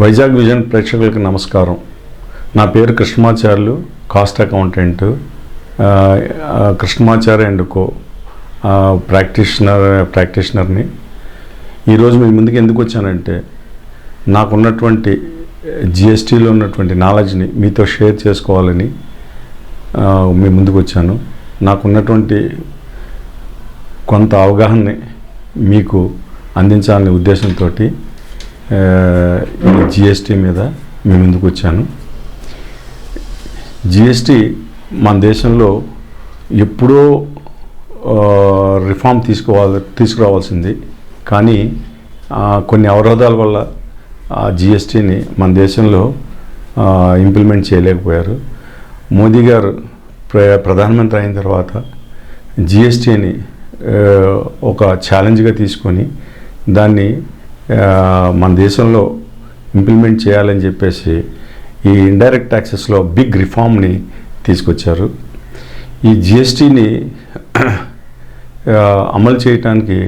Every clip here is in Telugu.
వైజాగ్విజన్ ప్రేక్షకులకు నమస్కారం. నా పేరు Krishnamacharyulu, cost accountant, Krishnamacharya and co ప్రాక్టీషనర్ని. ఈరోజు మీ ముందుకు ఎందుకు వచ్చానంటే, నాకున్నటువంటి జిఎస్టీలో ఉన్నటువంటి నాలెడ్జ్ని మీతో షేర్ చేసుకోవాలని మీ ముందుకు వచ్చాను. నాకున్నటువంటి కొంత అవగాహనని మీకు అందించాలనే ఉద్దేశంతో ఈ జిఎస్టీ మీద మీ ముందుకు వచ్చాను. జిఎస్టీ మన దేశంలో ఎప్పుడో రిఫార్మ్ తీసుకురావాల్సింది, కానీ కొన్ని అవరోధాల వల్ల ఆ జిఎస్టీని మన దేశంలో ఇంప్లిమెంట్ చేయలేకపోయారు. మోదీ గారు ప్రధానమంత్రి అయిన తర్వాత జిఎస్టీని ఒక ఛాలెంజ్గా తీసుకొని దాన్ని మన దేశంలో ఇంప్లిమెంట్ చేయాలని చెప్పేసి ఈ ఇండైరెక్ట్ ట్యాక్సెస్లో బిగ్ రిఫార్మ్ని తీసుకొచ్చారు. ఈ జిఎస్టీని అమలు చేయడానికి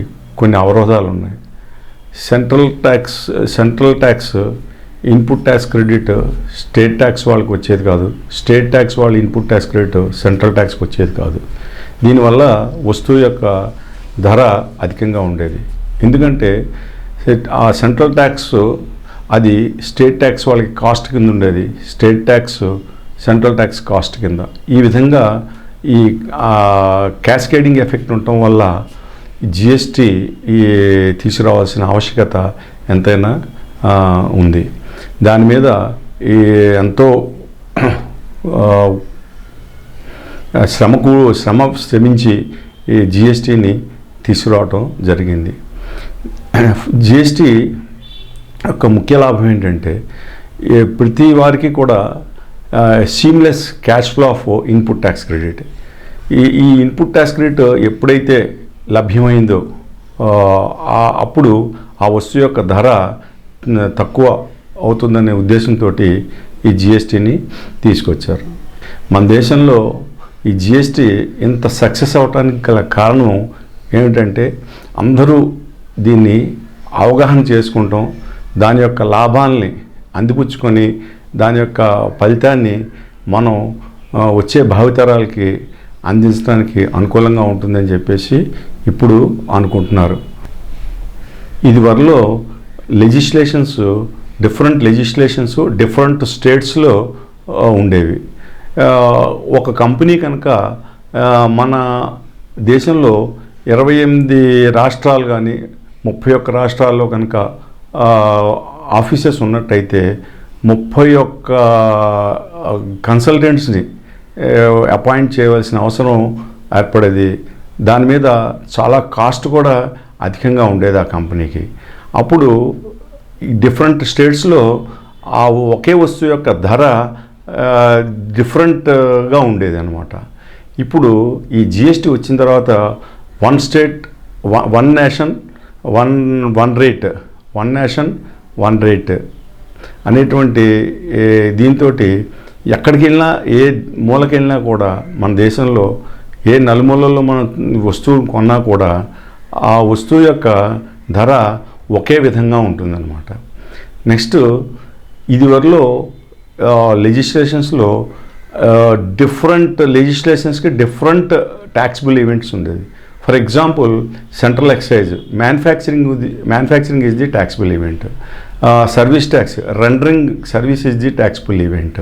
కొన్ని అవరోధాలు ఉన్నాయి. Central tax input tax credit state tax వాళ్ళకి వచ్చేది కాదు, స్టేట్ ట్యాక్స్ వాళ్ళు ఇన్పుట్ ట్యాక్స్ క్రెడిట్ సెంట్రల్ ట్యాక్స్కి వచ్చేది కాదు. దీనివల్ల వస్తువు యొక్క ధర అధికంగా ఉండేది. ఎందుకంటే ఆ సెంట్రల్ ట్యాక్స్ అది స్టేట్ ట్యాక్స్ వాళ్ళకి కాస్ట్ కింద ఉండేది, state tax central tax cost కింద. ఈ విధంగా ఈ క్యాస్కేడింగ్ ఎఫెక్ట్ ఉండటం వల్ల జిఎస్టీ తీసుకురావాల్సిన ఆవశ్యకత ఎంతైనా ఉంది. దాని మీద ఎంతో శ్రమించి ఈ జిఎస్టీని తీసుకురావటం జరిగింది. జిఎస్టీ యొక్క ముఖ్య లాభం ఏంటంటే, ప్రతి వారికి కూడా seamless cash flow of input tax credit. ఈ ఇన్పుట్ ట్యాక్స్ క్రెడిట్ ఎప్పుడైతే లభ్యమైందో అప్పుడు ఆ వస్తువు యొక్క ధర తక్కువ అవుతుందనే ఉద్దేశంతో ఈ జిఎస్టీని తీసుకొచ్చారు. మన దేశంలో ఈ జిఎస్టీ ఇంత సక్సెస్ అవడానికి గల కారణం ఏమిటంటే, అందరూ దీన్ని అవగాహన చేసుకుంటాం, దాని యొక్క లాభాలని అందిపుచ్చుకొని దాని యొక్క ఫలితాన్ని మనం వచ్చే భావితరాలకి అందించడానికి అనుకూలంగా ఉంటుందని చెప్పేసి ఇప్పుడు అనుకుంటున్నారు. ఇదివరలో డిఫరెంట్ స్టేట్స్లో ఉండేవి. ఒక కంపెనీ కనుక మన దేశంలో 28 రాష్ట్రాలు కానీ 31 రాష్ట్రాల్లో కనుక ఆఫీసెస్ ఉన్నట్టయితే 31 కన్సల్టెంట్స్ని అపాయింట్ చేయవలసిన అవసరం ఏర్పడేది. దాని మీద చాలా కాస్ట్ కూడా అధికంగా ఉండేది ఆ కంపెనీకి. అప్పుడు ఈ డిఫరెంట్ స్టేట్స్లో ఆ ఒకే వస్తువు యొక్క ధర డిఫరెంట్గా ఉండేది అన్నమాట. ఇప్పుడు ఈ జిఎస్టీ వచ్చిన తర్వాత one state one nation one rate అనేటువంటి దీంతో ఎక్కడికి వెళ్ళినా ఏ మూలకి వెళ్ళినా కూడా మన దేశంలో ఏ నలుమూలల్లో మనం వస్తువు కొన్నా కూడా ఆ వస్తువు యొక్క ధర ఒకే విధంగా ఉంటుందన్నమాట. నెక్స్ట్, ఇదివరలో లెజిస్లేషన్స్లో డిఫరెంట్ లెజిస్లేషన్స్కి డిఫరెంట్ ట్యాక్సిబుల్ ఈవెంట్స్ ఉండేది. For example, central excise, manufacturing is the taxable event. Service tax, rendering service is the taxable event.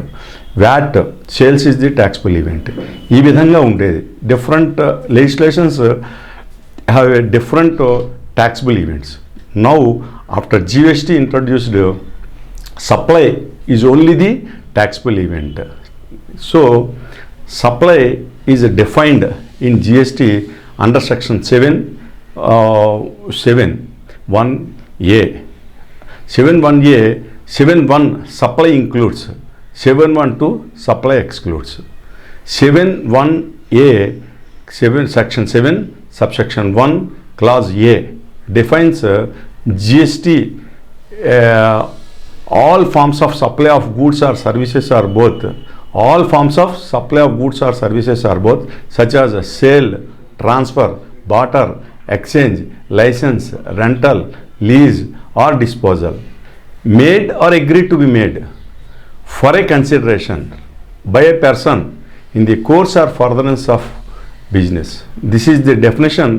VAT, sales is the taxable event. ఈ విధంగా ఉండేది. Different legislations have a different taxable events. Now after GST introduced, supply is only the taxable event. So supply is defined in GST under section 7(1)(a). 7(1) supply includes, 7(1)(2) supply excludes. 7(1)(a), section 7 subsection 1 clause A defines GST all forms of supply of goods or services are both, such as sale, transfer, barter, exchange, license, rental, lease or disposal. made or agreed to be made for a consideration by a person in the course or furtherance of business. This is the definition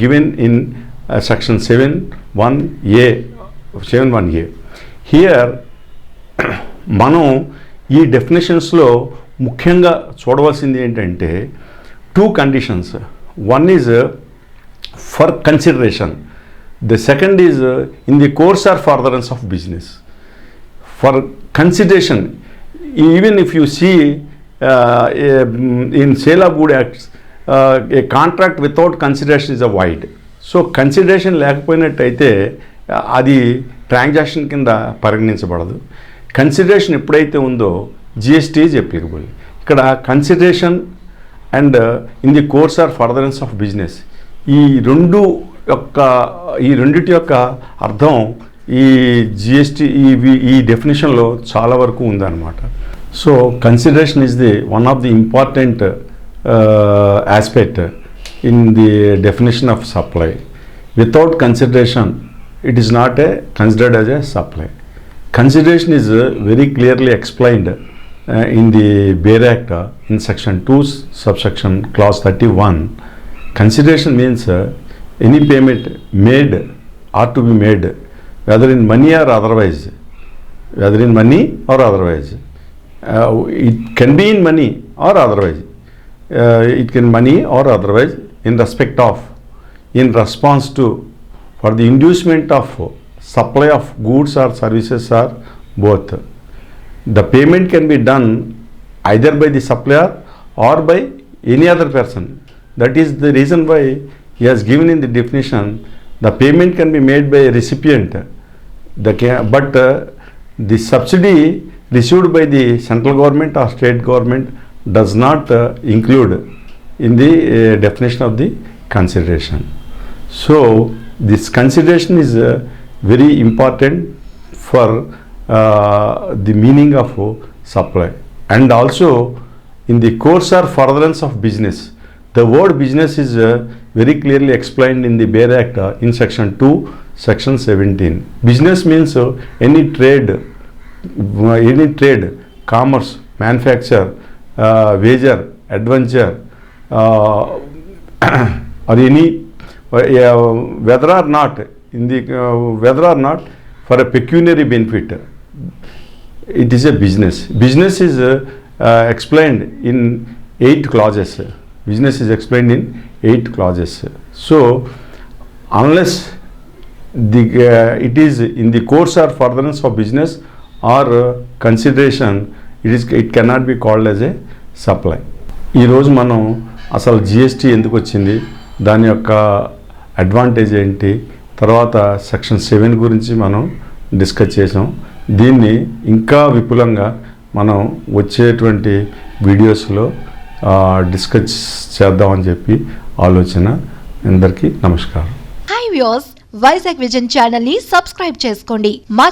given in section 7(1)(a). Here మనం ఈ డెఫినేషన్స్లో ముఖ్యంగా చూడవలసింది ఏంటంటే two conditions. One is for consideration, the second is in the course or furtherance of business. For consideration, even if you see in sale of good acts, a contract without consideration is a void. So consideration లేకపోయినట్టయితే అది ట్రాన్సాక్షన్ కింద పరిగణించబడదు. కన్సిడరేషన్ ఎప్పుడైతే ఉందో GST ఈజ్ అప్లికబుల్. ఇక్కడ consideration and in the course or furtherance of business, ఈ రెండిటి యొక్క అర్థం ఈ GST ఈ డెఫినేషన్లో చాలా వరకు ఉందన్నమాట. So consideration is the one of the important aspect in the definition of supply. Without consideration it is not considered as a supply. Consideration is very clearly explained in the Bear Act in section 2 subsection clause 31. Consideration means any payment made or to be made, whether in money or otherwise. It can be in money or otherwise. It can money or otherwise in respect of, in response to, for the inducement of supply of goods or services or both. The payment can be done either by the supplier or by any other person. That is the reason why he has given in the definition the payment can be made by a recipient, but the subsidy received by the central government or state government does not include in the definition of the consideration. So this consideration is very important for the meaning of supply. And also in the course or furtherance of business, the word business is very clearly explained in the Bear Act in section 2 section 17. Business means any trade, commerce, manufacture, wager, adventure, or any whether or not for a pecuniary benefit, it is a business. Business is explained in 8 clauses. So unless it is in the course or furtherance of business or consideration, it cannot be called as a supply. ఈ రోజు మనం అసలు GST ఎందుకు వచ్చింది, దాని యొక్క అడ్వాంటేజ్ ఏంటి, తర్వాత సెక్షన్ 7 గురించి మనం డిస్కస్ చేసాం. దీన్ని ఇంకా విపులంగా మనం వచ్చేటువంటి వీడియోస్లో డిస్కస్ చేద్దామని చెప్పి ఆలోచన. అందరికీ నమస్కారం. Hi viewers, Vizag vision channel ని సబ్స్క్రైబ్ చేసుకోండి. మా